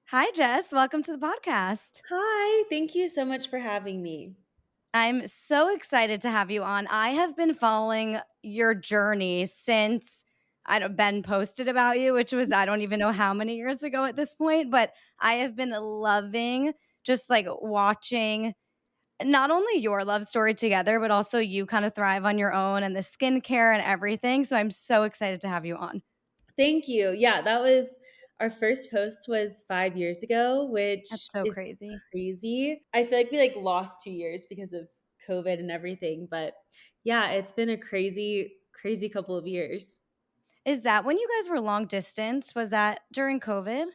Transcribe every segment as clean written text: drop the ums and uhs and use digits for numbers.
Hi, Jess. Welcome to the podcast. Hi, thank you so much for having me. I'm so excited to have you on. I have been following your journey since Ben posted about you, which was I don't even know how many years ago at this point, but I have been loving just like watching not only your love story together, but also you kind of thrive on your own and the skincare and everything. So I'm so excited to have you on. Thank you. Yeah, that was our first post was 5 years ago, That's which so is crazy. crazy. I feel like we lost 2 years because of COVID and everything, but yeah, it's been a crazy couple of years. Is that when you guys were long distance? Was that during COVID?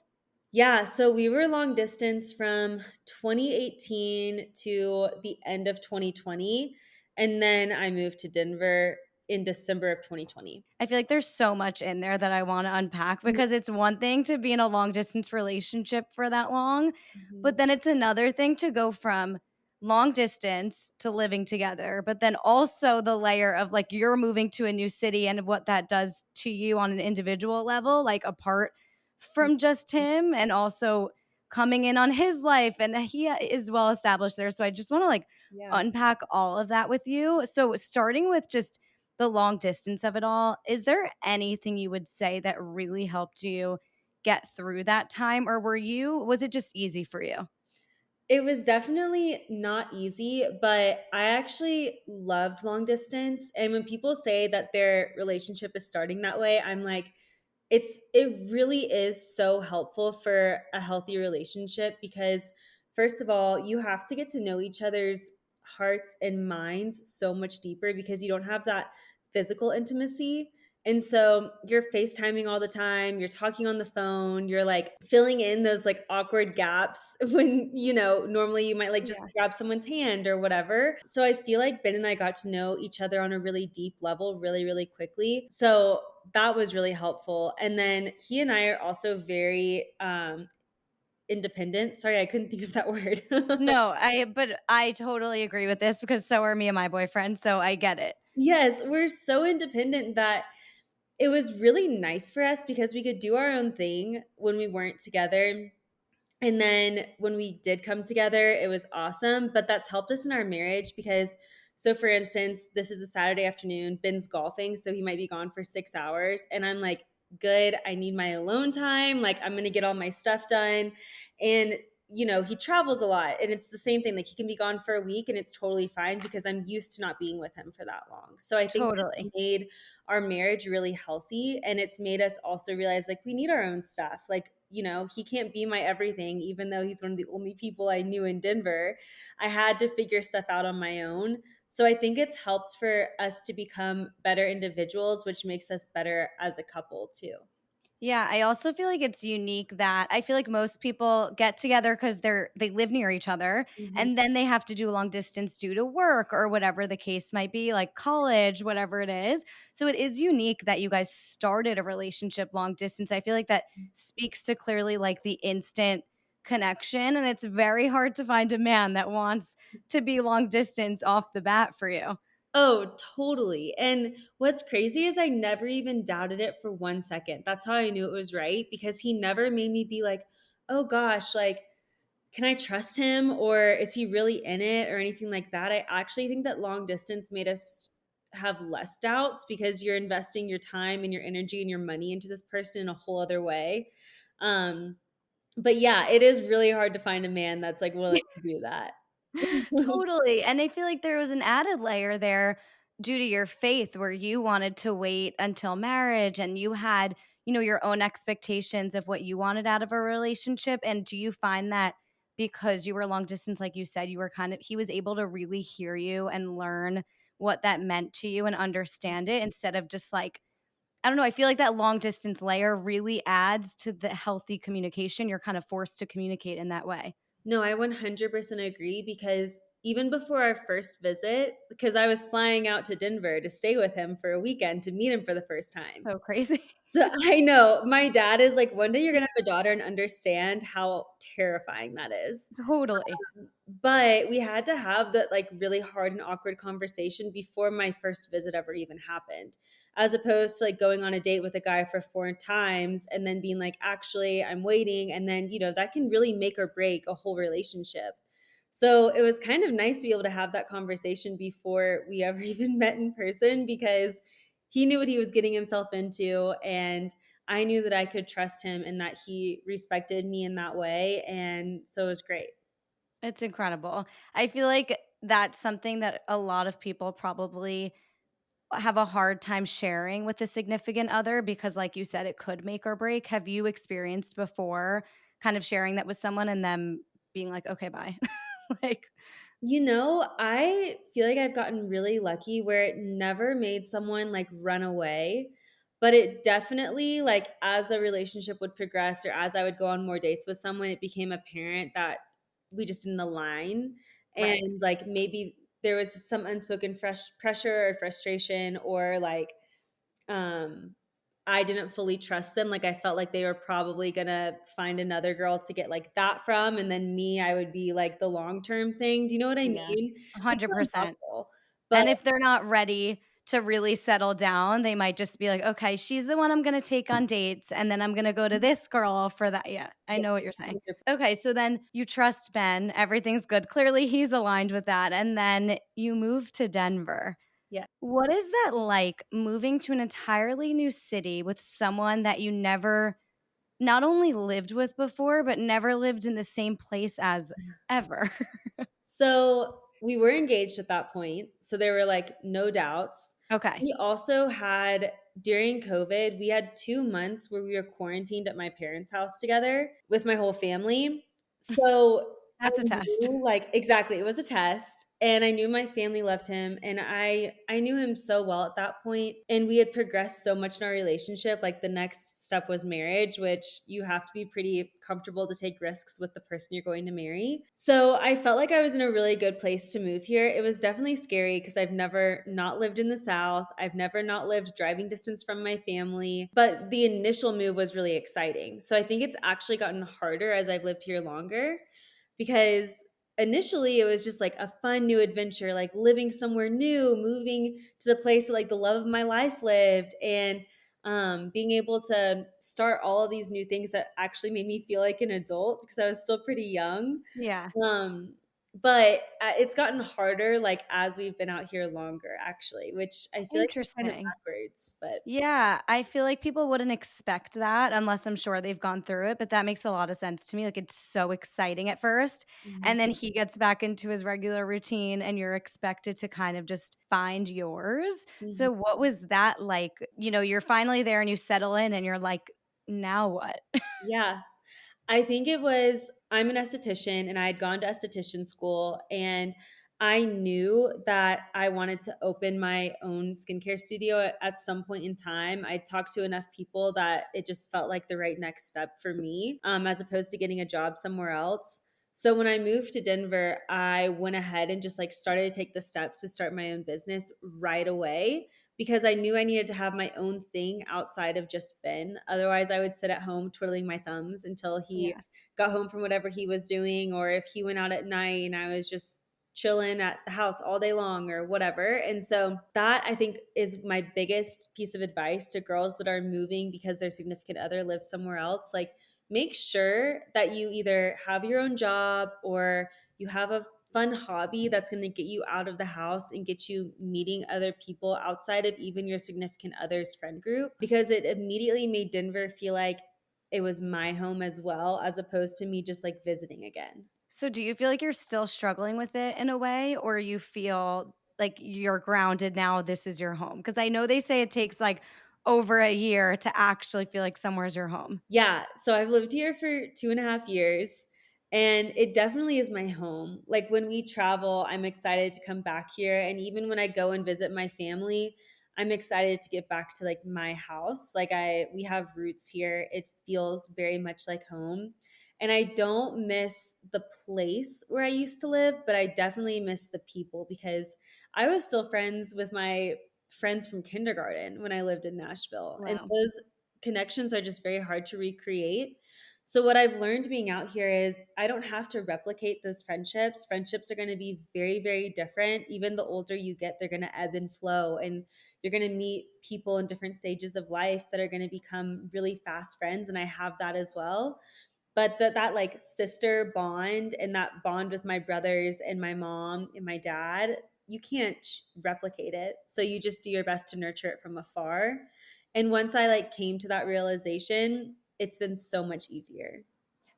Yeah, so we were long distance from 2018 to the end of 2020, and then I moved to Denver in December of 2020. I feel like there's so much in there that I wanna unpack because it's one thing to be in a long distance relationship for that long, Mhm. but then it's another thing to go from long distance to living together, but then also the layer of, like, you're moving to a new city and what that does to you on an individual level, like, apart from just him and also coming in on his life, and he is well established there, so I just wanna, like, Yeah. unpack all of that with you. So starting with just the long distance of it all, is there anything you would say that really helped you get through that time? Or was it just easy for you? It was definitely not easy, but I actually loved long distance. And when people say that their relationship is starting that way, I'm like, it really is so helpful for a healthy relationship because first of all, you have to get to know each other's hearts and minds so much deeper because you don't have that physical intimacy. And so you're FaceTiming all the time, you're talking on the phone, you're filling in those awkward gaps when, normally you might just Yeah, grab someone's hand or whatever. So I feel like Ben and I got to know each other on a really deep level really, really quickly. So that was really helpful. And then he and I are also very independent. Sorry, I couldn't think of that word. no, I totally agree with this because so are me and my boyfriend. So I get it. Yes, we're so independent that it was really nice for us because we could do our own thing when we weren't together. And then when we did come together, it was awesome. But that's helped us in our marriage because, so for instance, this is a Saturday afternoon, Ben's golfing, so he might be gone for 6 hours. And I'm like, good, I need my alone time. I'm going to get all my stuff done. And, he travels a lot. And it's the same thing. He can be gone for a week and it's totally fine because I'm used to not being with him for that long. So I think it's Totally. made our marriage really healthy. And it's made us also realize we need our own stuff. He can't be my everything, even though he's one of the only people I knew in Denver. I had to figure stuff out on my own. So I think it's helped for us to become better individuals, which makes us better as a couple too. Yeah, I also feel like it's unique that I feel like most people get together because they live near each other, Mhm. and then they have to do long distance due to work or whatever the case might be, like college, whatever it is. So it is unique that you guys started a relationship long distance. I feel like that speaks to clearly like the instant connection, and it's very hard to find a man that wants to be long distance off the bat for you. Oh, totally. And what's crazy is I never even doubted it for 1 second. That's how I knew it was right because he never made me be like, oh gosh, can I trust him or is he really in it or anything like that? I actually think that long distance made us have less doubts because you're investing your time and your energy and your money into this person in a whole other way. Um, but yeah, it is really hard to find a man that's willing to do that. Totally, and I feel like there was an added layer there due to your faith where you wanted to wait until marriage and you had, your own expectations of what you wanted out of a relationship, and do you find that because you were long distance, like you said, you were he was able to really hear you and learn what that meant to you and understand it instead of just like I don't know, I feel like that long distance layer really adds to the healthy communication, you're kind of forced to communicate in that way. No, I 100% agree because even before our first visit, because I was flying out to Denver to stay with him for a weekend to meet him for the first time. So crazy. So I know my dad is like, one day you're gonna have a daughter and understand how terrifying that is. Totally. But we had to have that, like, really hard and awkward conversation before my first visit ever even happened, as opposed to, like, going on a date with a guy for 4 times and then being like, "Actually, I'm waiting," and then, that can really make or break a whole relationship. So, it was kind of nice to be able to have that conversation before we ever even met in person because he knew what he was getting himself into, and I knew that I could trust him and that he respected me in that way, and so it was great. It's incredible. I feel like that's something that a lot of people probably have a hard time sharing with a significant other because, like you said, it could make or break. Have you experienced before kind of sharing that with someone and them being like, "Okay, bye." Like I feel like I've gotten really lucky where it never made someone like run away, but it definitely like as a relationship would progress or as I would go on more dates with someone, it became apparent that we just didn't align right. and like maybe there was some unspoken pressure or frustration or like um, I didn't fully trust them, like, I felt like they were probably gonna find another girl to get, like, that from, and then me, I would be, like, the long-term thing. Do you know what I Yeah. mean? It's really 100%. helpful, but And if they're not ready to really settle down, they might just be like, "Okay, she's the one I'm gonna take on dates, and then I'm gonna go to this girl for that." Yeah, I yeah, know what you're saying. 100%. Okay, so then you trust Ben, everything's good. Clearly, he's aligned with that, and then you move to Denver. Yeah. What is that like moving to an entirely new city with someone that you never not only lived with before, but never lived in the same place as ever? So, we were engaged at that point, so there were, like, no doubts. Okay. We also had during COVID, we had 2 months where we were quarantined at my parents' house together with my whole family. So, I That's a test. knew, like exactly, it was a test, and I knew my family loved him, and I knew him so well at that point, and we had progressed so much in our relationship, like, the next step was marriage, which you have to be pretty comfortable to take risks with the person you're going to marry. So, I felt like I was in a really good place to move here. It was definitely scary because 'cause I've never not lived in the South, I've never not lived driving distance from my family, but the initial move was really exciting. So, I think it's actually gotten harder as I've lived here longer because initially it was just like a fun new adventure, like living somewhere new, moving to the place that like the love of my life lived, and being able to start all of these new things that actually made me feel like an adult because I was still pretty young. Yeah. Um, but it's gotten harder like as we've been out here longer, actually, which I feel like is kind of Interesting. backwards. But Yeah, I feel like people wouldn't expect that unless I'm sure they've gone through it, but that makes a lot of sense to me, like, it's so exciting at first, Mhm. and then he gets back into his regular routine, and you're expected to kind of just find yours. Mhm. So what was that like? You're finally there and you settle in and you're like, "Now what?" Yeah. I think it was I'm an esthetician and I had gone to esthetician school and I knew that I wanted to open my own skincare studio at some point in time. I talked to enough people that it just felt like the right next step for me, as opposed to getting a job somewhere else. So when I moved to Denver, I went ahead and just like started to take the steps to start my own business right away because I knew I needed to have my own thing outside of just Ben. Otherwise, I would sit at home twiddling my thumbs until he Yeah. got home from whatever he was doing, or if he went out at night and I was just chilling at the house all day long or whatever. And so that I think is my biggest piece of advice to girls that are moving because their significant other lives somewhere else. Like, make sure that you either have your own job or you have a fun hobby that's going to get you out of the house and get you meeting other people outside of even your significant other's friend group because it immediately made Denver feel like it was my home as well as opposed to me just like visiting again. So do you feel like you're still struggling with it in a way, or you feel like you're grounded now, this is your home? Because I know they say it takes, like, over a year to actually feel like somewhere's your home. Yeah, so I've lived here for 2.5 years, and it definitely is my home. Like, when we travel, I'm excited to come back here, and even when I go and visit my family, I'm excited to get back to, like, my house. Like, we have roots here. It feels very much like home, And I don't miss the place where I used to live, but I definitely miss the people because I was still friends with my friends from kindergarten when I lived in Nashville. And Wow. those connections are just very hard to recreate. So what I've learned being out here is I don't have to replicate those friendships. Friendships are going to be very, very different. Even the older you get, they're going to ebb and flow. And you're going to meet people in different stages of life that are going to become really fast friends. And I have that as well. But that like sister bond and that bond with my brothers and my mom and my dad, you can't replicate it. So you just do your best to nurture it from afar. And once I like came to that realization, it's been so much easier.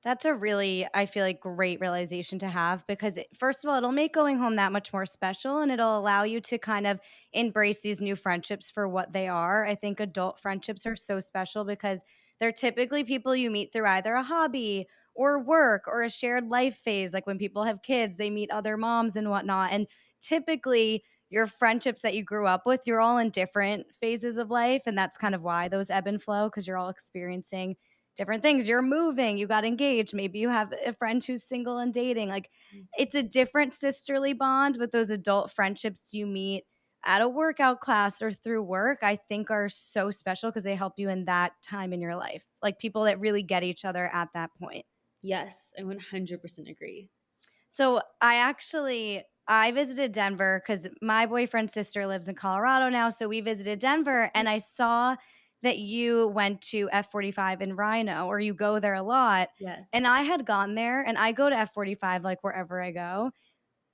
That's a really, I feel like, great realization to have because, first of all, it'll make going home that much more special and it'll allow you to kind of embrace these new friendships for what they are. I think adult friendships are so special because they're typically people you meet through either a hobby or work or a shared life phase. Like when people have kids, they meet other moms and whatnot. And typically, your friendships that you grew up with, you're all in different phases of life. And that's kind of why those ebb and flow because you're all experiencing different things. You're moving, you got engaged, maybe you have a friend who's single and dating. Like it's a different sisterly bond, but those adult friendships you meet at a workout class or through work, I think are so special because they help you in that time in your life. Like people that really get each other at that point. Yes, I 100% agree. So I visited Denver because my boyfriend's sister lives in Colorado now. So we visited Denver and I saw that you went to F45 in Rhino or you go there a lot. Yes. And I had gone there and I go to F45 like wherever I go.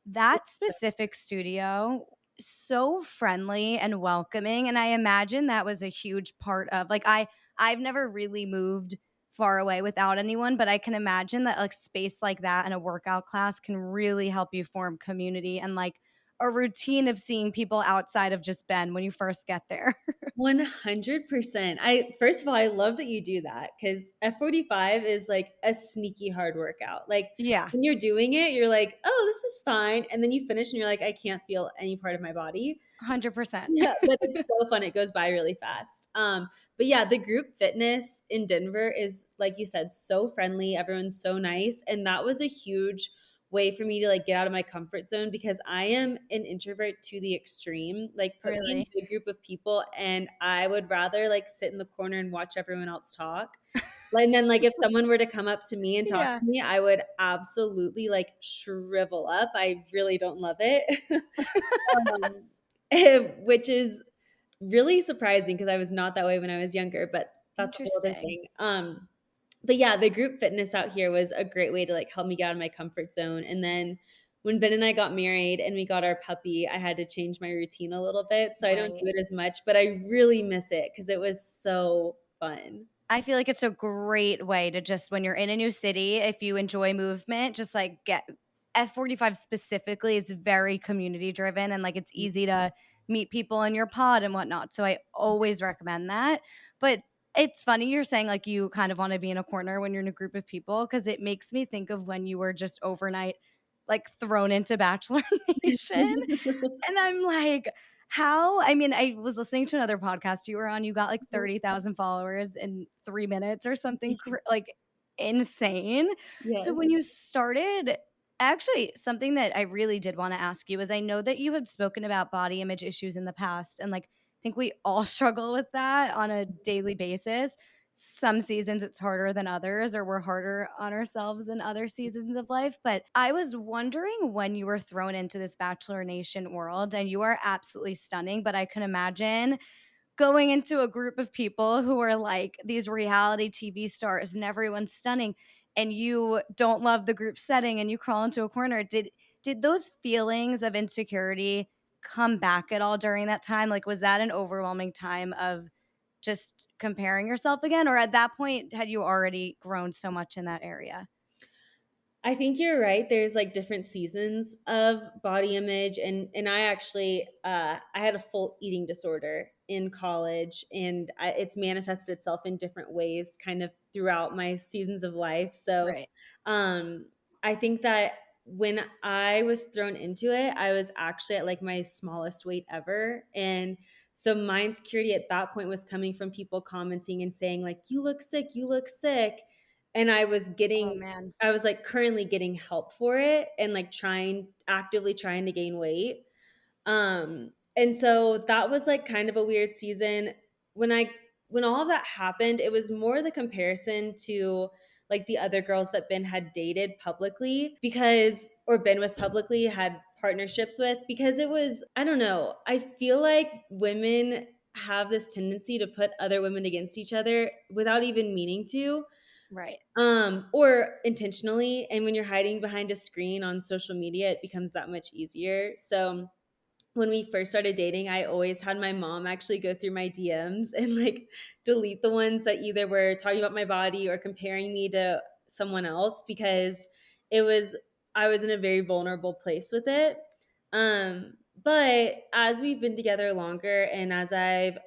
That specific studio, so friendly and welcoming, and I imagine that was a huge part of like, I've never really moved far away without anyone, but I can imagine that, like, space like that and a workout class can really help you form community and, like, a routine of seeing people outside of just Ben when you first get there. 100%. I first of all, I love that you do that because F45 is like a sneaky hard workout. Like Yeah, when you're doing it, you're like, "Oh, this is fine." And then you finish and you're like, "I can't feel any part of my body." 100%. Yeah, but it's so fun. It goes by really fast. But yeah, the group fitness in Denver is, like you said, so friendly. Everyone's so nice. And that was a huge way for me to like get out of my comfort zone because I am an introvert to the extreme. Like put me in Really? a big group of people and I would rather like sit in the corner and watch everyone else talk. Like, and then like if someone were to come up to me and talk Yeah, to me, I would absolutely like shrivel up. I really don't love it. Um, which is really surprising because I was not that way when I was younger, but that's a whole other interesting. thing. But yeah, the group fitness out here was a great way to like help me get out of my comfort zone. And then when Ben and I got married and we got our puppy, I had to change my routine a little bit. So I don't Right. do it as much, but I really miss it because it was so fun. I feel like it's a great way to just when you're in a new city, if you enjoy movement, just like get F45 specifically is very community driven and like it's easy to meet people in your pod and whatnot. So I always recommend that. But it's funny you're saying like you kind of want to be in a corner when you're in a group of people because it makes me think of when you were just overnight like thrown into Bachelor Nation. And I'm like, how I mean, I was listening to another podcast you were on, you got like 30,000 followers in 3 minutes or something like insane. So Yes. when you started actually, something that I really did wanna ask you is I know that you have spoken about body image issues in the past, and, like, I think we all struggle with that on a daily basis. Some seasons it's harder than others, or we're harder on ourselves than other seasons of life. But I was wondering when you were thrown into this Bachelor Nation world, and you are absolutely stunning. But I can imagine going into a group of people who are like these reality TV stars and everyone's stunning and you don't love the group setting and you crawl into a corner. Did those feelings of insecurity come back at all during that time? Like was that an overwhelming time of just comparing yourself again or at that point had you already grown so much in that area? I think you're right. There's like different seasons of body image and I actually I had a full eating disorder in college and it's manifested itself in different ways kind of throughout my seasons of life. So Right. um I think that when I was thrown into it, I was actually at like my smallest weight ever and so my insecurity at that point was coming from people commenting and saying like you look sick, you look sick. and Oh, man. I was, like, currently getting help for it and, like, actively trying to gain weight. And so that was, like, kind of a weird season. When I when all of that happened, it was more the comparison to, like, the other girls that Ben had dated publicly because or been with publicly, had partnerships with, because it was I don't know, I feel like women have this tendency to put other women against each other without even meaning to, Right. or intentionally, and when you're hiding behind a screen on social media, it becomes that much easier. So when we first started dating, I always had my mom actually go through my DMs and, like, delete the ones that either were talking about my body or comparing me to someone else because it was I was in a very vulnerable place with it. But as we've been together longer and as I've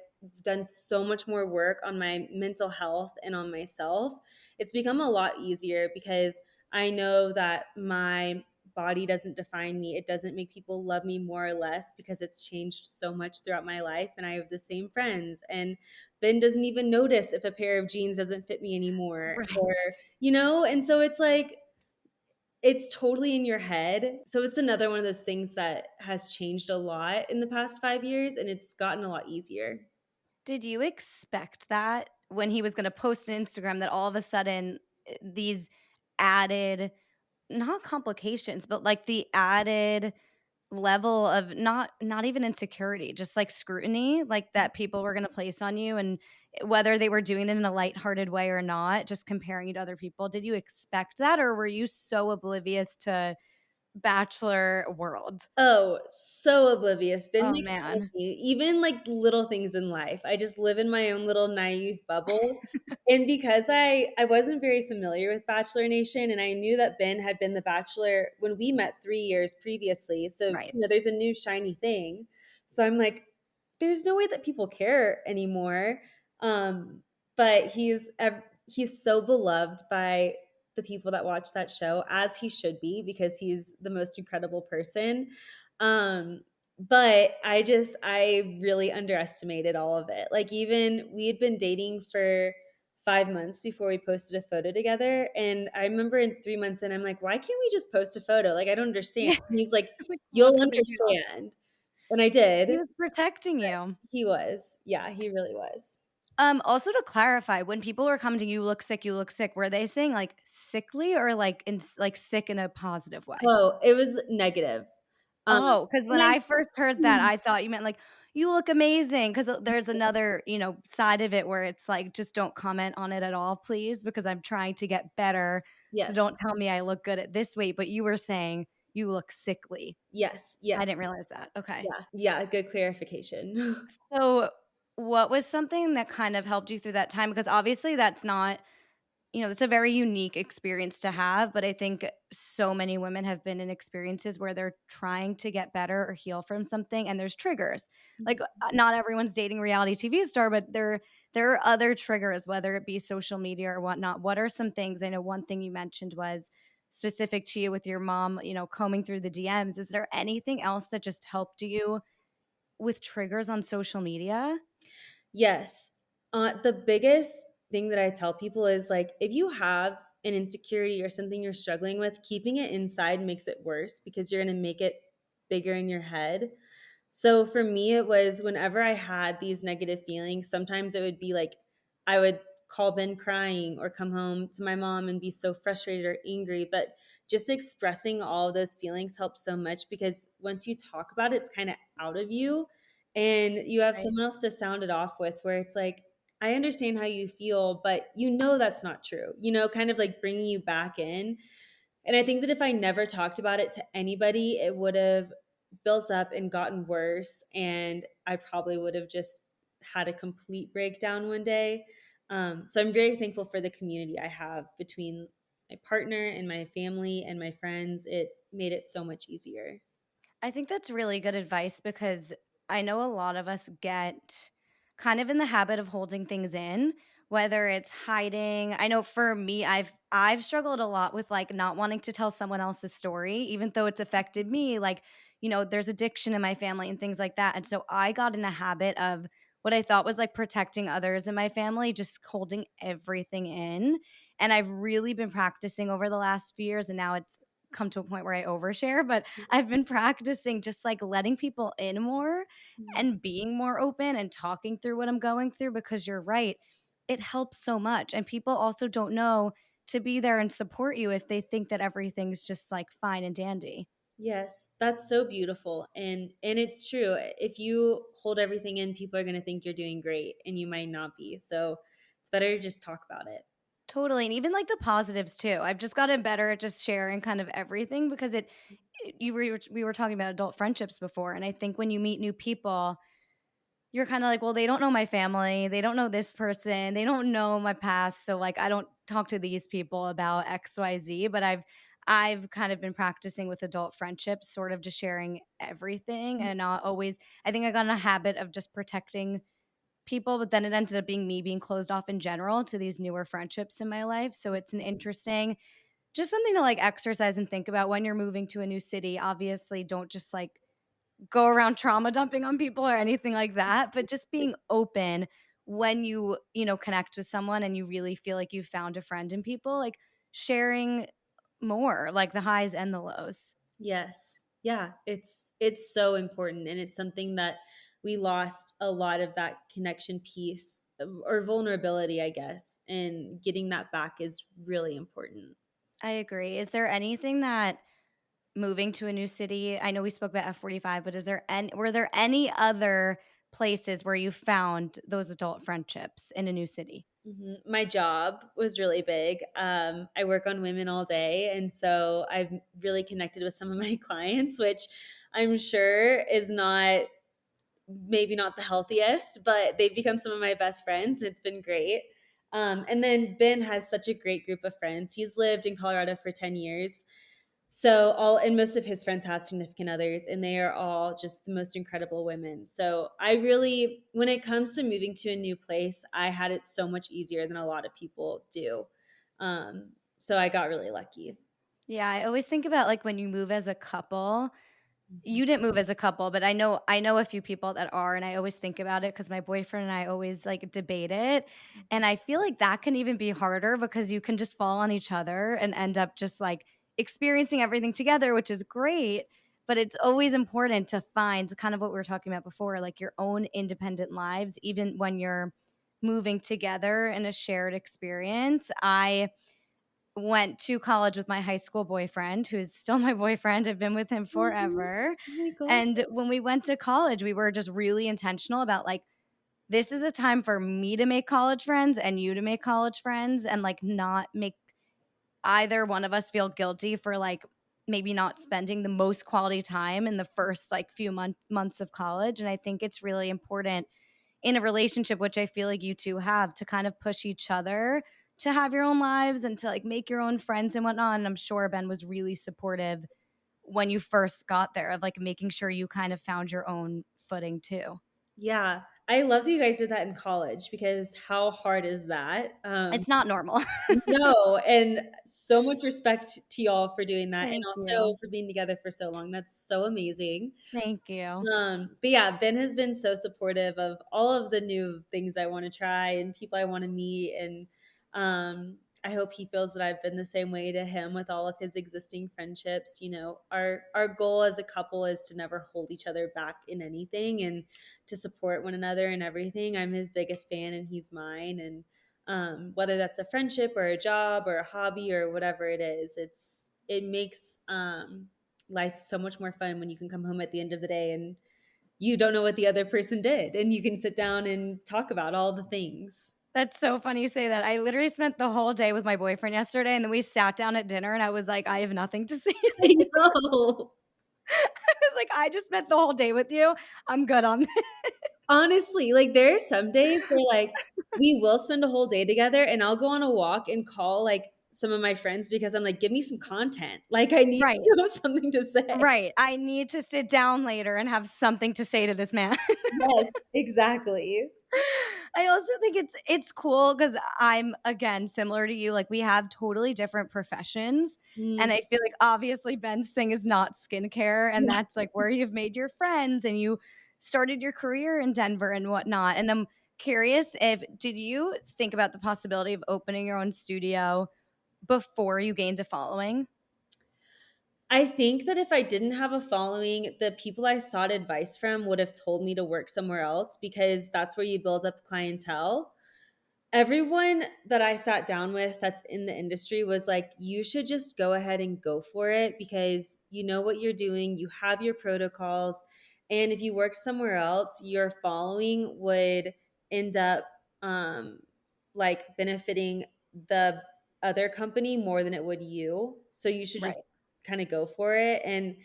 done so much more work on my mental health and on myself, it's become a lot easier because I know that my body doesn't define me. It doesn't make people love me more or less because it's changed so much throughout my life and I have the same friends and Ben doesn't even notice if a pair of jeans doesn't fit me anymore or Right. and so it's like it's totally in your head. So it's another one of those things that has changed a lot in the past 5 years and it's gotten a lot easier. Did you expect that when he was gonna post on Instagram that all of a sudden, these added not complications, but, like, the added level of not even insecurity, just, like, scrutiny, like, that people were gonna place on you and whether they were doing it in a lighthearted way or not, just comparing you to other people. Did you expect that, or were you so oblivious to Bachelor world? Oh, so oblivious. Ben Oh, makes fun of man. me, even, like, little things in life. I just live in my own little naive bubble, and because I wasn't very familiar with Bachelor Nation, and I knew that Ben had been the Bachelor when we met 3 years previously, so, Right. there's a new shiny thing. So I'm like, "There's no way that people care anymore." But he's so beloved by the people that watch that show, as he should be because he's the most incredible person. Um, but I really underestimated all of it. Like, even we had been dating for 5 months before we posted a photo together, and I remember in 3 months in, I'm like, "Why can't we just post a photo? Like, I don't understand." Yeah. And he's like, Like, "You'll what's the big deal? understand." And I He did. was protecting you. He was. Yeah, he really was. Also to clarify, when people were coming to you look sick," were they saying, like, sickly or, like, like, sick in a positive way? Oh, it was negative. Oh, because when And I first heard that, I thought you meant, like, "You look amazing," 'cause, there's another, side of it where it's like, "Just don't comment on it at all, please, because I'm trying to get better, so Yes, don't tell me I look good at this weight," but you were saying, "You look sickly." yes, yes, I didn't realize that, okay. yeah, yeah, good clarification. So, what was something that kind of helped you through that time? Because obviously that's not it's a very unique experience to have, but I think so many women have been in experiences where they're trying to get better or heal from something, and there's triggers. Like, not everyone's dating a reality TV star, but there are other triggers, whether it be social media or whatnot. What are some things? I know one thing you mentioned was specific to you with your mom, combing through the DMs. Is there anything else that just helped you with triggers on social media? Yes. The biggest thing that I tell people is, like, if you have an insecurity or something you're struggling with, keeping it inside makes it worse because you're gonna make it bigger in your head. So for me, it was whenever I had these negative feelings, sometimes it would be like I would call Ben crying or come home to my mom and be so frustrated or angry. But just expressing all of those feelings helps so much because once you talk about it, it's kind of out of you and you have Right. someone else to sound it off with where it's like, I understand how you feel, but that's not true, kind of like bringing you back in. And I think that if I never talked about it to anybody, it would have built up and gotten worse, and I probably would have just had a complete breakdown one day. So I'm very thankful for the community I have between my partner and my family and my friends. It made it so much easier. I think that's really good advice because I know a lot of us get kind of in the habit of holding things in, whether it's hiding. I know for me, I've struggled a lot with like not wanting to tell someone else's story, even though it's affected me. Like, there's addiction in my family and things like that. And so I got in a habit of what I thought was like protecting others in my family, just holding everything in. And I've really been practicing over the last few years, and now it's come to a point where I overshare, but I've been practicing just like letting people in more Mhm. and being more open and talking through what I'm going through because you're right. It helps so much. And people also don't know to be there and support you if they think that everything's just like fine and dandy. Yes, that's so beautiful, and it's true. If you hold everything in, people are gonna think you're doing great, and you might not be, so it's better to just talk about it. Totally. And even like the positives too. I've just gotten better at just sharing kind of everything because we were talking about adult friendships before. And I think when you meet new people, you're kinda like, "Well, they don't know my family, they don't know this person, they don't know my past, so, like, I don't talk to these people about XYZ," but I've kind of been practicing with adult friendships, sort of just sharing everything and not always I think I got in a habit of just protecting people, but then it ended up being me being closed off in general to these newer friendships in my life, so it's an interesting just something to, like, exercise and think about when you're moving to a new city. Obviously, don't just, like, go around trauma dumping on people or anything like that, but just being open when you connect with someone and you really feel like you've found a friend in people, like sharing more, like the highs and the lows. Yes. Yeah, it's so important, and it's something that we lost a lot of that connection piece, or vulnerability, I guess, and getting that back is really important. I agree. Is there anything that moving to a new city I know we spoke about F45, but is there any were there any other places where you found those adult friendships in a new city? Mhm. My job was really big. I work on women all day, and so I've really connected with some of my clients, which I'm sure is not maybe not the healthiest, but they've become some of my best friends, and it's been great. And then Ben has such a great group of friends. He's lived in Colorado for 10 years. So all and most of his friends have significant others, and they are all just the most incredible women. So I really when it comes to moving to a new place, I had it so much easier than a lot of people do. So I got really lucky. Yeah, I always think about, like, when you move as a couple. Mhm. You didn't move as a couple, but I know a few people that are, and I always think about it because my boyfriend and I always, like, debate it, and I feel like that can even be harder because you can just fall on each other and end up just, like, experiencing everything together, which is great, but it's always important to find kind of what we were talking about before, like, your own independent lives even when you're moving together in a shared experience. I went to college with my high school boyfriend, who's still my boyfriend. I've been with him Oh, forever. oh my god. And when we went to college, we were just really intentional about like, this is a time for me to make college friends and you to make college friends and like not make either one of us feel guilty for like maybe not spending the most quality time in the first like few months of college. And I think it's really important in a relationship, which I feel like you two have, to kind of push each other to have your own lives and to like make your own friends and whatnot. And I'm sure Ben was really supportive when you first got there of like making sure you kind of found your own footing too. Yeah. I love that you guys did that in college because how hard is that? It's not normal. No, and so much respect to y'all for doing that and Thank also you. for being together for so long. That's so amazing. Thank you. But yeah, Ben has been so supportive of all of the new things I wanna try and people I wanna meet, and, I hope he feels that I've been the same way to him with all of his existing friendships. Our goal as a couple is to never hold each other back in anything and to support one another in everything. I'm his biggest fan and he's mine, and, whether that's a friendship or a job or a hobby or whatever it is, it makes, life so much more fun when you can come home at the end of the day and you don't know what the other person did and you can sit down and talk about all the things. That's so funny you say that. I literally spent the whole day with my boyfriend yesterday, and then we sat down at dinner, and I was like, I have nothing to say. I know. I was like, I just spent the whole day with you. I'm good on this. Honestly, like, there are some days where, like, we will spend a whole day together and I'll go on a walk and call, like, some of my friends because I'm like, "Give me some content." Like, I need Right. to have something to say. Right. I need to sit down later and have something to say to this man. Yes, exactly. I also think it's cool because 'cause I'm, again, similar to you, like, we have totally different professions, and Mm, I feel like, obviously, Ben's thing is not skincare, and yeah. that's, like, where you've made your friends, and you started your career in Denver and whatnot, and then curious if did you think about the possibility of opening your own studio before you gained a following? I think that if I didn't have a following, the people I sought advice from would have told me to work somewhere else because that's where you build up clientele. Everyone that I sat down with that's in the industry was like, "You should just go ahead and go for it because you know what you're doing, you have your protocols, and if you worked somewhere else, your following would end up, um, like, benefiting the other company more than it would you, so you should just Right. kinda go for it," and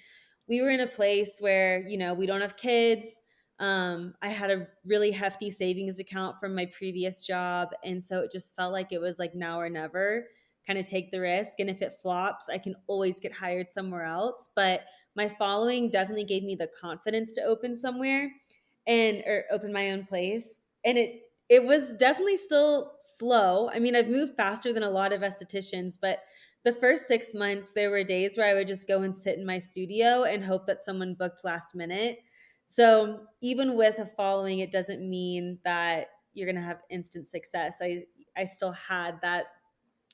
we were in a place where, we don't have kids. I had a really hefty savings account from my previous job. And so it just felt like it was like now or never, kind of take the risk. And if it flops, I can always get hired somewhere else. But my following definitely gave me the confidence to open somewhere and or open my own place. And it was definitely still slow. I mean, I've moved faster than a lot of estheticians, but the first 6 months, there were days where I would just go and sit in my studio and hope that someone booked last minute. So even with a following, it doesn't mean that you're gonna have instant success. I still had that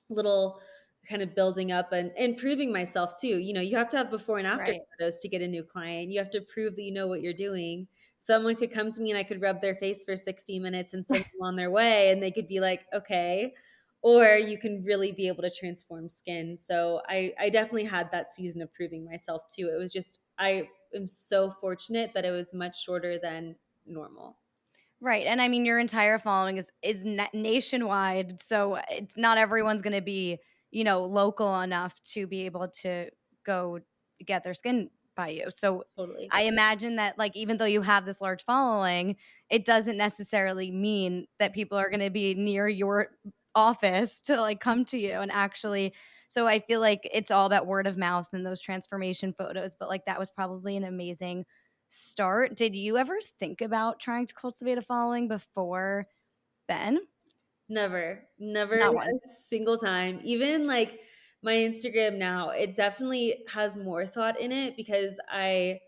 little kind of building up and proving myself too. You have to have before and after Right. photos to get a new client. You have to prove that you know what you're doing. Someone could come to me and I could rub their face for 60 minutes and send them on their way and they could be like, "Okay." Or you can really be able to transform skin. So I definitely had that season of proving myself too. It was just I am so fortunate that it was much shorter than normal. Right, and I mean, your entire following is nationwide, so it's not everyone's gonna be, local enough to be able to go get their skin by you. So, Totally. I imagine that, like, even though you have this large following, it doesn't necessarily mean that people are gonna be near your office to, like, come to you and actually so I feel like it's all about word of mouth and those transformation photos, but, like, that was probably an amazing start. Did you ever think about trying to cultivate a following before Ben? Never, never Not a once. single time. Even like my Instagram now, it definitely has more thought in it because I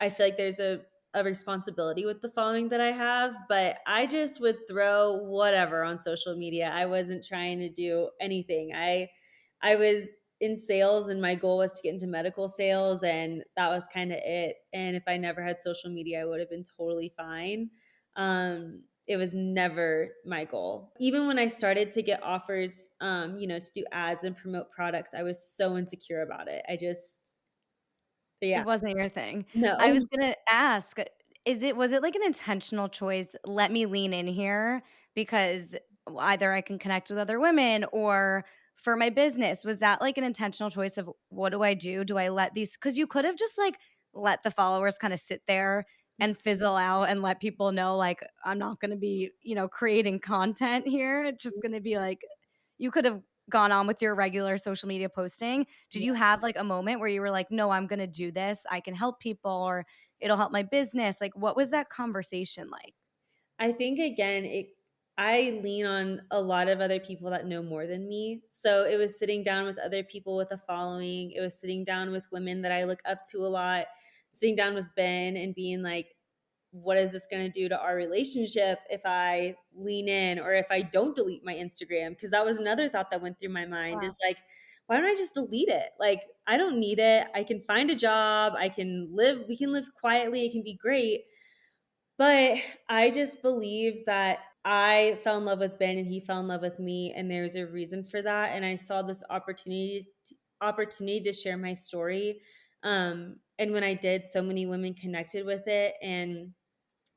feel like there's a responsibility with the following that I have, but I just would throw whatever on social media. I wasn't trying to do anything. I was in sales and my goal was to get into medical sales and that was kind of it. And if I never had social media, I would have been totally fine. It was never my goal. Even when I started to get offers, to do ads and promote products, I was so insecure about it. It Yeah, wasn't your thing. I was no. gonna ask, was it like an intentional choice, "Let me lean in here because either I can connect with other women or for my business." Was that like an intentional choice of, "What do I do? Do I let these" because you could have just, like, let the followers kinda sit there and fizzle out and let people know, like, "I'm not gonna be, creating content here." It's just gonna be like you could have gone on with your regular social media posting. Did you have, like, a moment where you were like, "No, I'm gonna do this. I can help people or it'll help my business." Like, what was that conversation like? I think again, I lean on a lot of other people that know more than me. So it was sitting down with other people with a following. It was sitting down with women that I look up to a lot, sitting down with Ben and being like, what is this going to do to our relationship if I lean in or if I don't delete my Instagram? Because that was another thought that went through my mind Wow. is like, why don't I just delete it? Like, I don't need it. I can find a job. We can live quietly. It can be great, but I just believe that I fell in love with Ben and he fell in love with me, and there's a reason for that. And I saw this opportunity to share my story. And when I did, so many women connected with it, and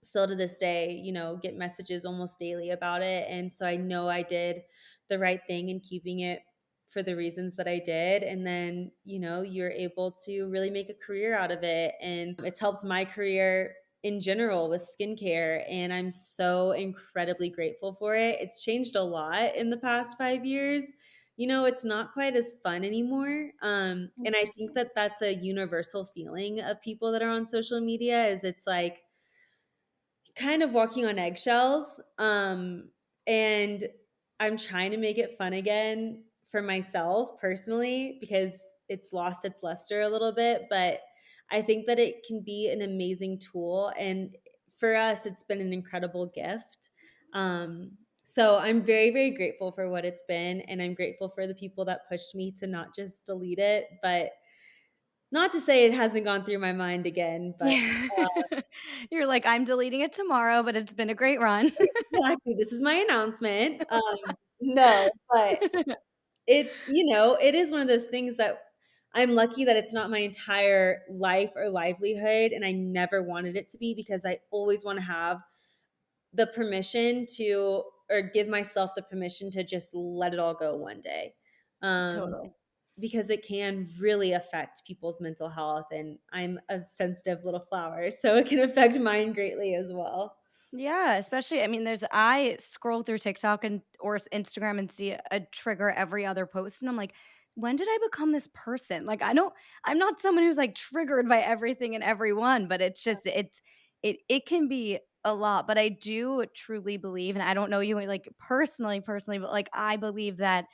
still to this day, get messages almost daily about it. And so I know I did the right thing in keeping it for the reasons that I did. And then, you're able to really make a career out of it. And it's helped my career in general with skincare. And I'm so incredibly grateful for it. It's changed a lot in the past 5 years. It's not quite as fun anymore. And I think Interesting. that that's a universal feeling of people that are on social media is it's like, kind of walking on eggshells, and I'm trying to make it fun again for myself personally because it's lost its luster a little bit, but I think that it can be an amazing tool, and for us, it's been an incredible gift. So I'm very, very grateful for what it's been, and I'm grateful for the people that pushed me to not just delete it, but not to say it hasn't gone through my mind again, but Yeah. You're like, "I'm deleting it tomorrow, but it's been a great run." exactly, this is my announcement. No, but it is one of those things that I'm lucky that it's not my entire life or livelihood, and I never wanted it to be because I always wanna have the permission to or give myself the permission to just let it all go one day. Totally. Because it can really affect people's mental health, and I'm a sensitive little flower, so it can affect mine greatly as well. Yeah, especially I mean, I scroll through TikTok or Instagram and see a trigger every other post, and I'm like, "When did I become this person?" Like, I'm not someone who's, like, triggered by everything and everyone, but it's just it can be a lot, but I do truly believe, and I don't know you, like, personally, but, like, I believe that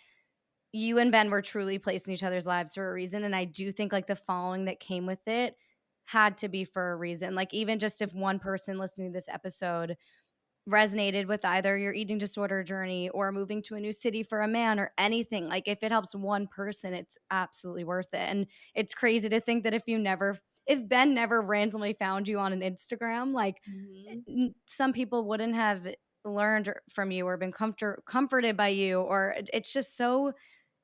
you and Ben were truly placed in each other's lives for a reason, and I do think, like, the following that came with it had to be for a reason. Like, even just if one person listening to this episode resonated with either your eating disorder journey or moving to a new city for a man or anything, like, if it helps one person, it's absolutely worth it, and it's crazy to think that if Ben never randomly found you on an Instagram, like, Mhm. some people wouldn't have learned from you or been comforted by you, or it's just so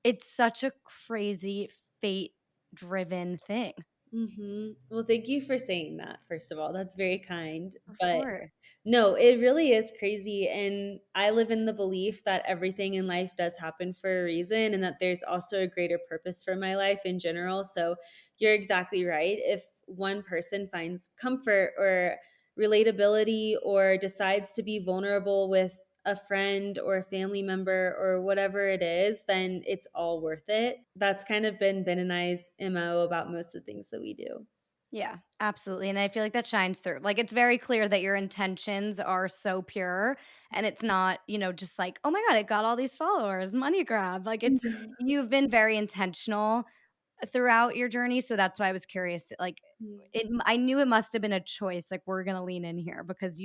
it's such a crazy fate-driven thing. Mhm. Well, thank you for saying that, first of all, that's very kind, Of but course. no, it really is crazy, and I live in the belief that everything in life does happen for a reason and that there's also a greater purpose for my life in general, so you're exactly right. If one person finds comfort or relatability or decides to be vulnerable with a friend or a family member or whatever it is, then it's all worth it. That's kind of been Ben and I's MO about most of the things that we do. Yeah, absolutely, and I feel like that shines through. Like, it's very clear that your intentions are so pure, and it's not, just like, "Oh my god, it got all these followers, money grab." Like, you've been very intentional throughout your journey, so that's why I was curious, like, I knew it must have been a choice, like, "We're gonna lean in here," because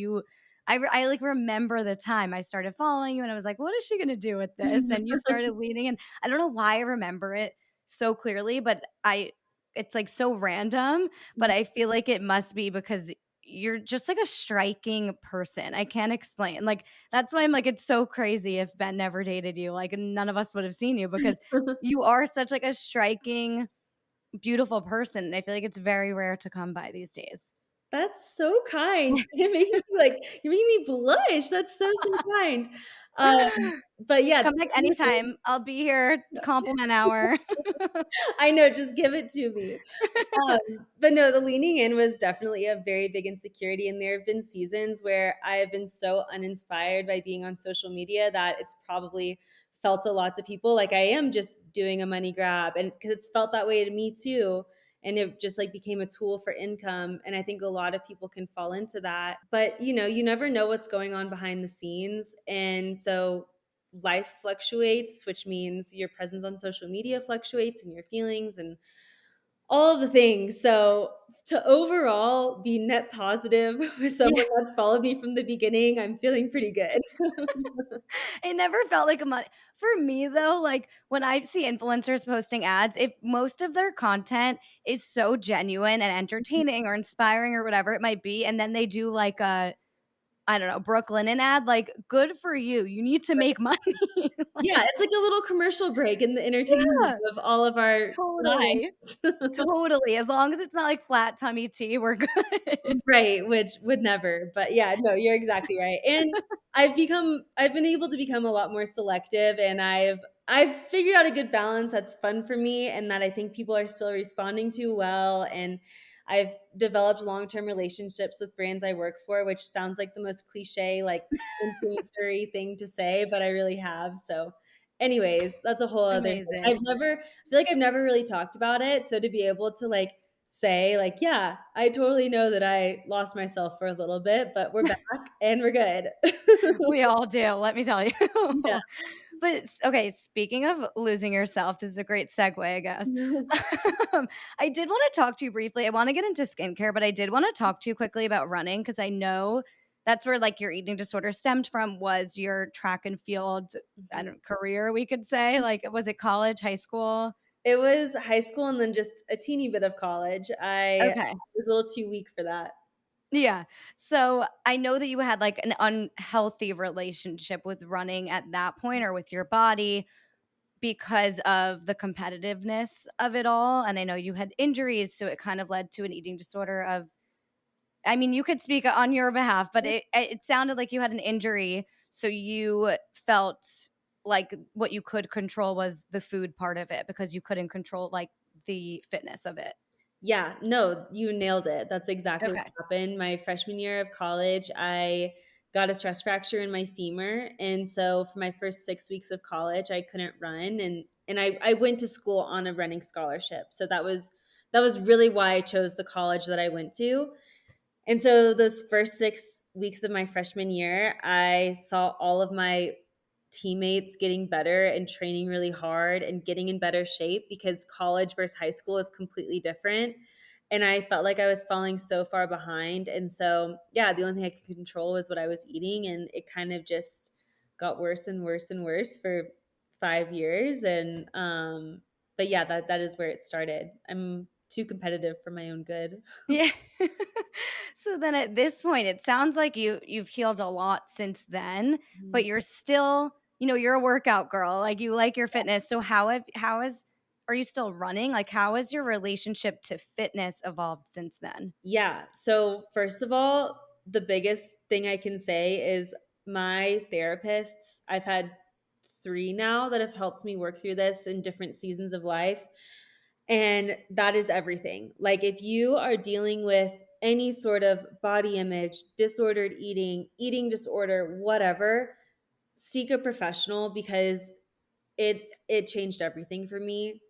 I, like, remember the time I started following you, and I was like, "What is she gonna do with this?" And you started leaning in. I don't know why I remember it so clearly, but I it's, like, so random, but I feel like it must be because you're just, like, a striking person. I can't explain, like, that's why I'm like, it's so crazy if Ben never dated you, like, none of us would have seen you because you are such, like, a striking, beautiful person, and I feel like it's very rare to come by these days. That's so kind. You're making me blush. That's so, so kind. But yeah, Come back anytime. I'll be here, compliment hour. I know, just give it to me. But no, the leaning in was definitely a very big insecurity, and there have been seasons where I have been so uninspired by being on social media that it's probably felt to lots of people like I am just doing a money grab, and because it's felt that way to me too, and it just, like, became a tool for income, and I think a lot of people can fall into that. But, you never know what's going on behind the scenes, and so life fluctuates, which means your presence on social media fluctuates and your feelings and all of the things. So to overall be net positive with Yeah. someone that's followed me from the beginning, I'm feeling pretty good. It never felt like a money for me, though, like, when I see influencers posting ads, if most of their content is so genuine and entertaining or inspiring or whatever it might be, and then they do, like, a I don't know, Brooklinen ad, like, good for you. You need to make money. Yeah, Like, it's like a little commercial break in the entertainment yeah, of all of our totally. lives. Totally. As long as it's not like flat tummy tea, we're good. Right, which would never, but yeah, no, you're exactly right, and I've been able to become a lot more selective, and I've figured out a good balance that's fun for me and that I think people are still responding to well, and I've developed long-term relationships with brands I work for, which sounds like the most cliche, like, influencer thing to say, but I really have, so anyways, that's a whole other thing. Amazing. I feel like I've never really talked about it, so to be able to, like, say, like, "Yeah, I totally know that I lost myself for a little bit, but we're back and we're good." We all do, let me tell you. Yeah. But okay, speaking of losing yourself, this is a great segue, I guess. I did wanna talk to you briefly I wanna get into skincare, but I did wanna talk to you quickly about running because I know that's where, like, your eating disorder stemmed from, was your track and field, I Mhm. don't career, we could say? Like, was it college, high school? It was high school and then just a teeny bit of college. I Okay. was a little too weak for that. Yeah. So, I know that you had, like, an unhealthy relationship with running at that point or with your body because of the competitiveness of it all, and I know you had injuries, so it kind of led to an eating disorder of, I mean, you could speak on your behalf, but it sounded like you had an injury, so you felt like what you could control was the food part of it because you couldn't control, like, the fitness of it. Yeah, no, you nailed it. That's exactly what Okay. happened. My freshman year of college, I got a stress fracture in my femur, and so for my first 6 weeks of college, I couldn't run, and I went to school on a running scholarship. So that was really why I chose the college that I went to. And so those first 6 weeks of my freshman year, I saw all of my teammates getting better and training really hard and getting in better shape because college versus high school is completely different. And I felt like I was falling so far behind. And so, yeah, the only thing I could control was what I was eating. And it kind of just got worse and worse and worse for 5 years. But yeah, that is where it started. I'm too competitive for my own good. Yeah. So then at this point, it sounds like you've healed a lot since then, but you're still, you're a workout girl, like, you like your fitness. So how is are you still running? Like, how has your relationship to fitness evolved since then? Yeah. So, first of all, the biggest thing I can say is my therapists, I've had 3 now that have helped me work through this in different seasons of life. And that is everything. Like, if you are dealing with any sort of body image, disordered eating, eating disorder, whatever, seek a professional because it changed everything for me.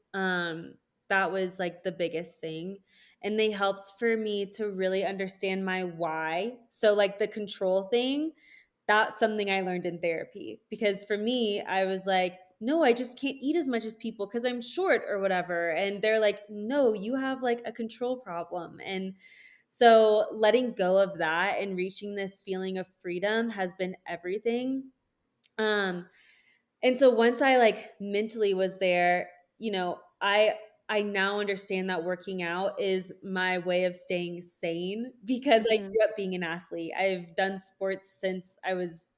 That was, like, the biggest thing, and they helped for me to really understand my why. So, like, the control thing, that's something I learned in therapy, because for me, I was like, "No, I just can't eat as much as people because 'cause I'm short or whatever," and they're like, "No, you have, like, a control problem," and so letting go of that and reaching this feeling of freedom has been everything. Um, and so once I, like, mentally was there, I now understand that working out is my way of staying sane because I Mhm. grew up being an athlete. I've done sports since I was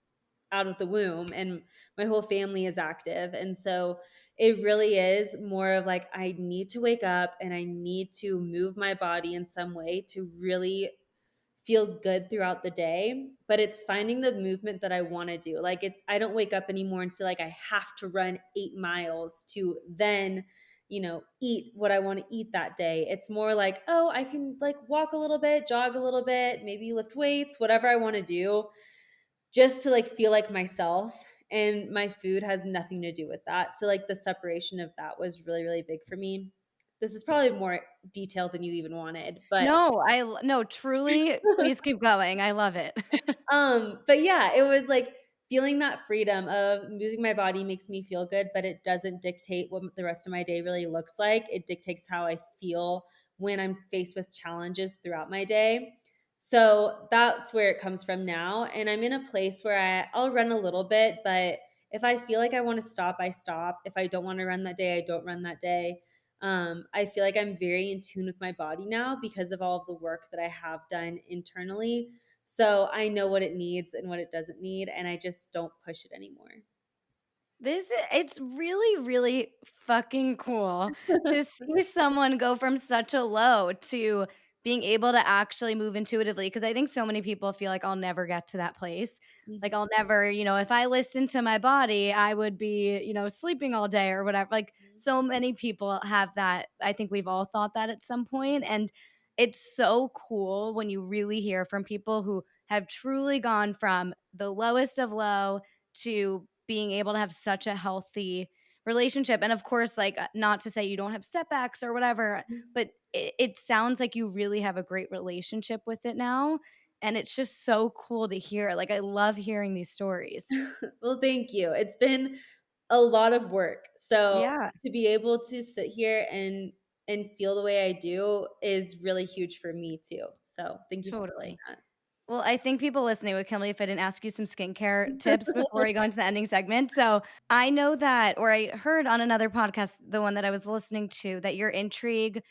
out of the womb, and my whole family is active, and so it really is more of, like, I need to wake up and I need to move my body in some way to really feel good throughout the day, but it's finding the movement that I wanna do. Like, I don't wake up anymore and feel like I have to run 8 miles to then, eat what I wanna eat that day. It's more like, "Oh, I can, like, walk a little bit, jog a little bit, maybe lift weights," whatever I wanna do, just to, like, feel like myself, and my food has nothing to do with that. So, like, the separation of that was really, really big for me. This is probably more detailed than you even wanted, but No, truly, please keep going. I love it. But yeah, it was like feeling that freedom of moving my body makes me feel good, but it doesn't dictate what the rest of my day really looks like. It dictates how I feel when I'm faced with challenges throughout my day. So that's where it comes from now. And I'm in a place where I'll run a little bit, but if I feel like I want to stop, I stop. If I don't want to run that day, I don't run that day. I feel like I'm very in tune with my body now because of all of the work that I have done internally, so I know what it needs and what it doesn't need, and I just don't push it anymore. It's really, really fucking cool to see someone go from such a low to being able to actually move intuitively. Because I think so many people feel like I'll never get to that place. Like, Mhm, I'll never, if I listened to my body, I would be, sleeping all day or whatever. Like, so many people have that. I think we've all thought that at some point, and it's so cool when you really hear from people who have truly gone from the lowest of low to being able to have such a healthy relationship. And of course, like, not to say you don't have setbacks or whatever, mhm. but it sounds like you really have a great relationship with it now. And it's just so cool to hear. Like, I love hearing these stories. Well, thank you. It's been a lot of work. So Yeah, to be able to sit here and feel the way I do is really huge for me too. So thank you for saying totally. that. Well, I think people listening would kill me if I didn't ask you some skincare tips before we go into the ending segment. So I know that, or I heard on another podcast, the one that I was listening to, that your intrigue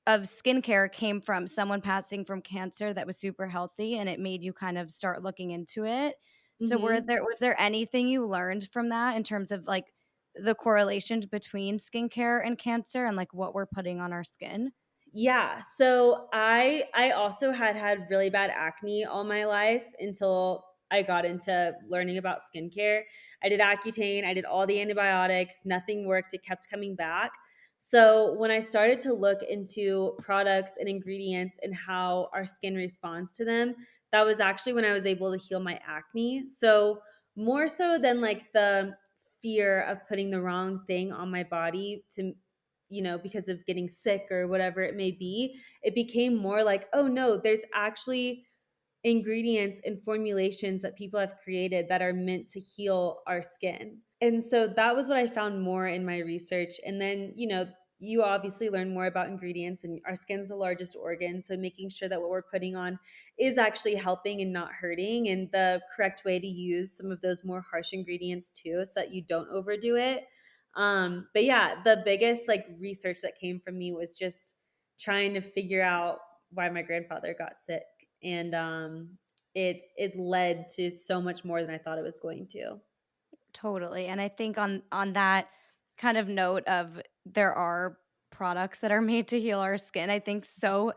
of skincare came from someone passing from cancer that was super healthy and it made you kind of start looking into it. So Mhm. was there anything you learned from that in terms of like the correlation between skincare and cancer and like what we're putting on our skin? Yeah, so I also had really bad acne all my life until I got into learning about skincare. I did Accutane, I did all the antibiotics, nothing worked, it kept coming back. So when I started to look into products and ingredients and how our skin responds to them, that was actually when I was able to heal my acne. So more so than like the fear of putting the wrong thing on my body to because of getting sick or whatever it may be, it became more like, oh no, there's actually ingredients and formulations that people have created that are meant to heal our skin. And so that was what I found more in my research. And then, you obviously learn more about ingredients, and our skin's the largest organ. So making sure that what we're putting on is actually helping and not hurting, and the correct way to use some of those more harsh ingredients too, so that you don't overdo it. But yeah, the biggest like research that came from me was just trying to figure out why my grandfather got sick, and it led to so much more than I thought it was going to. Totally, and I think on that kind of note of there are products that are made to heal our skin, I think so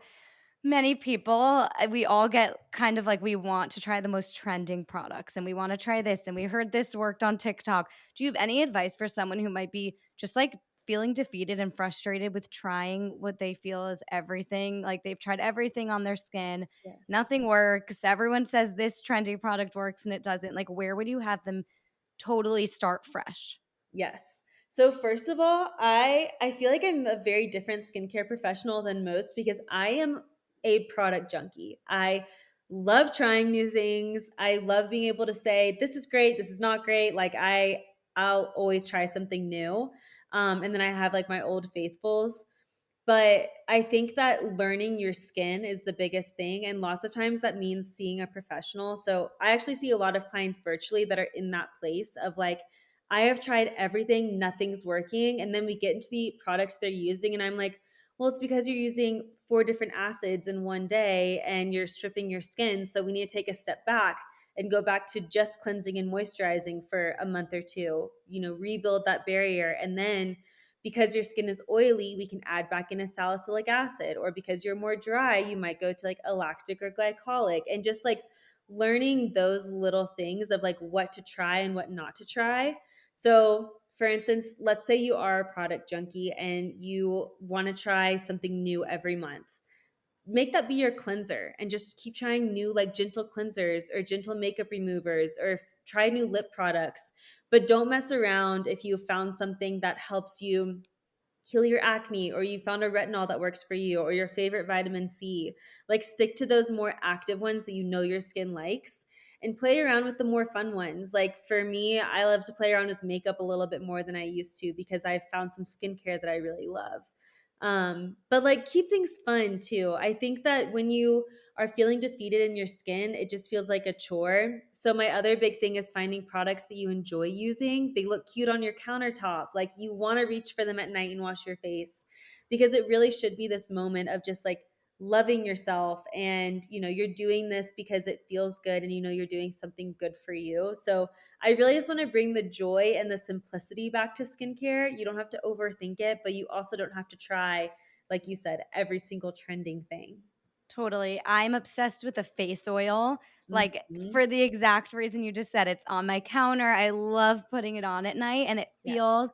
many people, we all get kind of like we want to try the most trending products and we want to try this and we heard this worked on TikTok. Do you have any advice for someone who might be just like feeling defeated and frustrated with trying what they feel is everything? Like they've tried everything on their skin, Yes. nothing works. Everyone says this trendy product works and it doesn't. Like, where would you have them totally start fresh? Yes. So first of all, I feel like I'm a very different skincare professional than most because I am a product junkie. I love trying new things. I love being able to say this is great, this is not great. Like I'll always try something new. And then I have like my old faithfuls. But I think that learning your skin is the biggest thing, and lots of times that means seeing a professional. So, I actually see a lot of clients virtually that are in that place of like, I have tried everything, nothing's working, and then we get into the products they're using and I'm like, "Well, it's because you're using 4 different acids in one day and you're stripping your skin, so we need to take a step back and go back to just cleansing and moisturizing for a month or 2, rebuild that barrier, and then because your skin is oily, we can add back in a salicylic acid, or because you're more dry, you might go to like a lactic or glycolic, and just like learning those little things of like what to try and what not to try. So, for instance, let's say you are a product junkie and you want to try something new every month. Make that be your cleanser and just keep trying new like gentle cleansers or gentle makeup removers, or try new lip products. But don't mess around if you found something that helps you heal your acne, or you found a retinol that works for you, or your favorite vitamin C. Like stick to those more active ones that your skin likes, and play around with the more fun ones. Like for me, I love to play around with makeup a little bit more than I used to because I've found some skincare that I really love. But like keep things fun too. I think that when you are feeling defeated in your skin, it just feels like a chore. So my other big thing is finding products that you enjoy using. They look cute on your countertop. Like you want to reach for them at night and wash your face, because it really should be this moment of just like loving yourself, and you're doing this because it feels good, and you're doing something good for you. So I really just want to bring the joy and the simplicity back to skincare. You don't have to overthink it, but you also don't have to try, like you said, every single trending thing. Totally. I'm obsessed with a face oil, like, Mhm. for the exact reason you just said. It's on my counter. I love putting it on at night, and it Yes. feels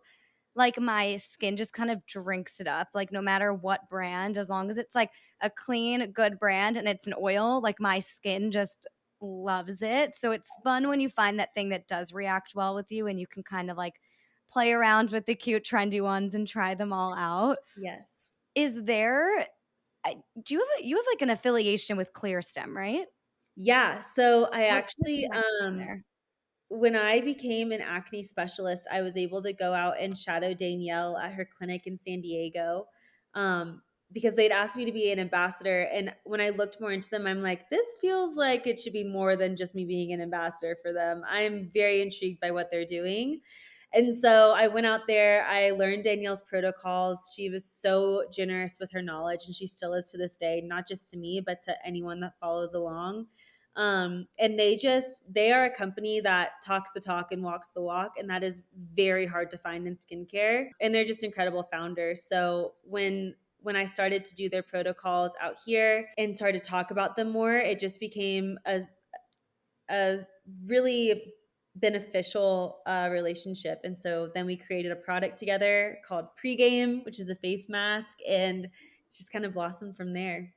like my skin just kind of drinks it up, like, no matter what brand, as long as it's, like, a clean, good brand and it's an oil, like, my skin just loves it. So it's fun when you find that thing that does react well with you and you can kind of, like, play around with the cute, trendy ones and try them all out. Yes. Is there do you have, like, an affiliation with Clearstem, right? Yeah, so I What's the actually, connection there? when I became an acne specialist, I was able to go out and shadow Danielle at her clinic in San Diego. Um, because they'd asked me to be an ambassador. And when I looked more into them, I'm like, this feels like it should be more than just me being an ambassador for them. I'm very intrigued by what they're doing. And so I went out there, I learned Danielle's protocols. She was so generous with her knowledge, and she still is to this day, not just to me, but to anyone that follows along. And they are a company that talks the talk and walks the walk. And that is very hard to find in skincare. And they're just incredible founders. So when I started to do their protocols out here and started to talk about them more, it just became a really beneficial relationship. And so then we created a product together called Pregame, which is a face mask, and it's just kind of blossomed from there.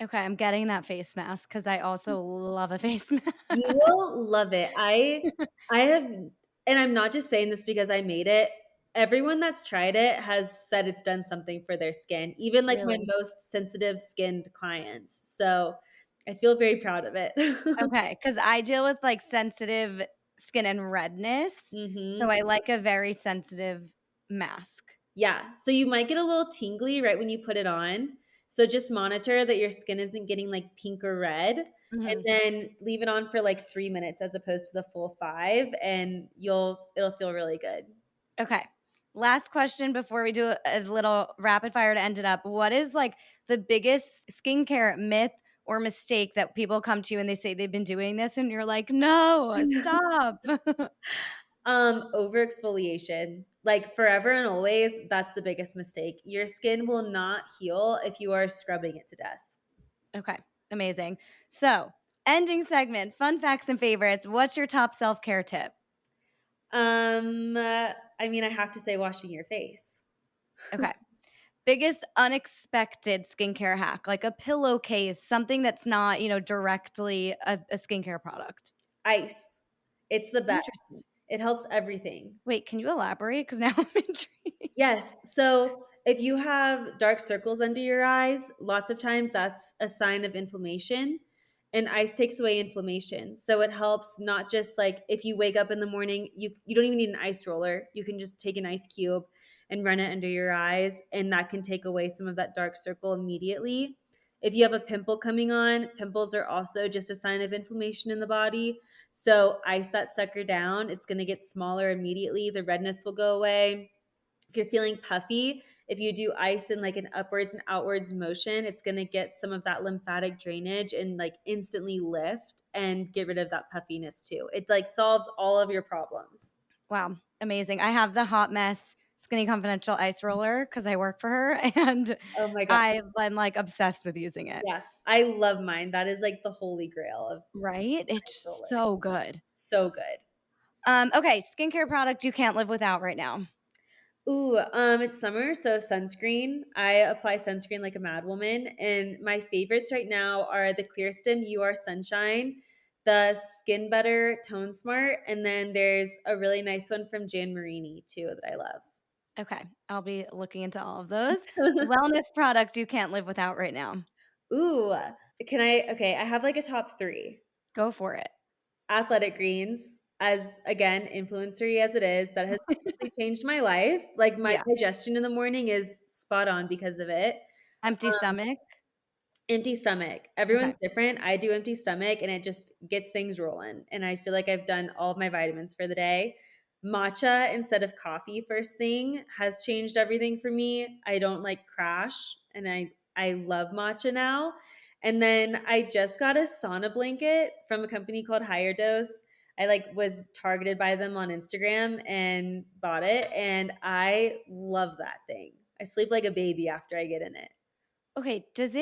Okay, I'm getting that face mask because I also love a face mask. You will love it. I have, and I'm not just saying this because I made it. Everyone that's tried it has said it's done something for their skin, even like my Really? most sensitive skinned clients. So I feel very proud of it. Okay, because I deal with, like, sensitive skin and redness, so Mhm. I like a very sensitive mask. Yeah. So you might get a little tingly right when you put it on. So just monitor that your skin isn't getting like pink or red, and Mhm. then leave it on for like 3 minutes as opposed to the full five, and it'll feel really good. Okay. Last question before we do a little rapid fire to end it up. What is, like, the biggest skincare myth or mistake that people come to you and they say they've been doing this and you're like, "No, stop." Over exfoliation, like forever and always, that's the biggest mistake. Your skin will not heal if you are scrubbing it to death. Okay, amazing. So, ending segment, fun facts and favorites. What's your top self-care tip? I mean, I have to say washing your face. Okay. Biggest unexpected skincare hack, like a pillowcase, something that's not, directly a skincare product. Ice. It's the Interesting. best. It helps everything. Wait, can you elaborate? Because now I'm intrigued. Yes. So if you have dark circles under your eyes, lots of times that's a sign of inflammation. And ice takes away inflammation. So it helps not just like if you wake up in the morning, you don't even need an ice roller. You can just take an ice cube and run it under your eyes, and that can take away some of that dark circle immediately. If you have a pimple coming on, pimples are also just a sign of inflammation in the body. So ice that sucker down, it's going to get smaller immediately. The redness will go away. If you're feeling puffy, if you do ice in like an upwards and outwards motion, it's going to get some of that lymphatic drainage and like instantly lift and get rid of that puffiness too. It like solves all of your problems. Wow, amazing. I have the Hot Mess Skinny Confidential ice roller because I work for her, and Oh my god. I'm, like, obsessed with using it. Yeah, I love mine. That is like the holy grail of Right? ice It's so rollers. good. So good. Okay, skincare product you can't live without right now. Ooh, it's summer, so sunscreen. I apply sunscreen like a mad woman, and my favorites right now are the Clearstem UR Sunshine, the Skin Better Tone Smart, and then there's a really nice one from Jan Marini too that I love. Okay, I'll be looking into all of those. Wellness product you can't live without right now. Ooh, can I? Okay, I have like a top three. Go for it. Athletic Greens, as again, influencery as it is, that has seriously changed my life. Like my Yeah. digestion in the morning is spot on because of it. Empty stomach? Empty stomach. Okay. Everyone's different. I do empty stomach and it just gets things rolling. And I feel like I've done all of my vitamins for the day. Matcha instead of coffee first thing has changed everything for me. I don't like crash, and I love matcha now. And then I just got a sauna blanket from a company called Higher Dose. I like was targeted by them on Instagram and bought it, and I love that thing. I sleep like a baby after I get in it. Okay, does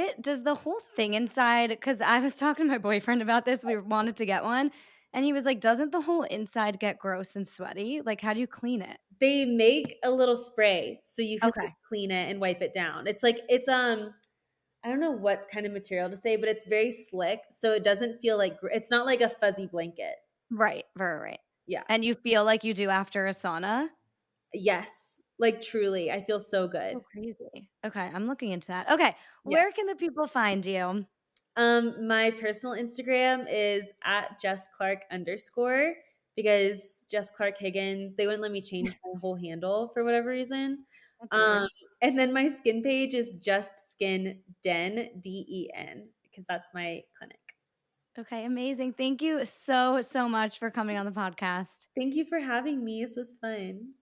the whole thing inside? Because I was talking to my boyfriend about this, we wanted to get one, and he was like, "Doesn't the whole inside get gross and sweaty? Like, how do you clean it?" They make a little spray so you can, like, Okay. clean it and wipe it down. It's like I don't know what kind of material to say, but it's very slick, so it doesn't feel like it's not like a fuzzy blanket. Right. Yeah. And you feel like you do after a sauna? Yes. Like, truly, I feel so Oh, good. crazy. Okay, I'm looking into that. Okay, Yeah. where can the people find you? My personal Instagram is at Jess Clark underscore, because Jess Clark Higgins, they wouldn't let me change my whole handle for whatever reason. That's Um, weird. and then my skin page is just skin den, DEN, because that's my clinic. Okay, amazing. Thank you so, so much for coming on the podcast. Thank you for having me. This was fun.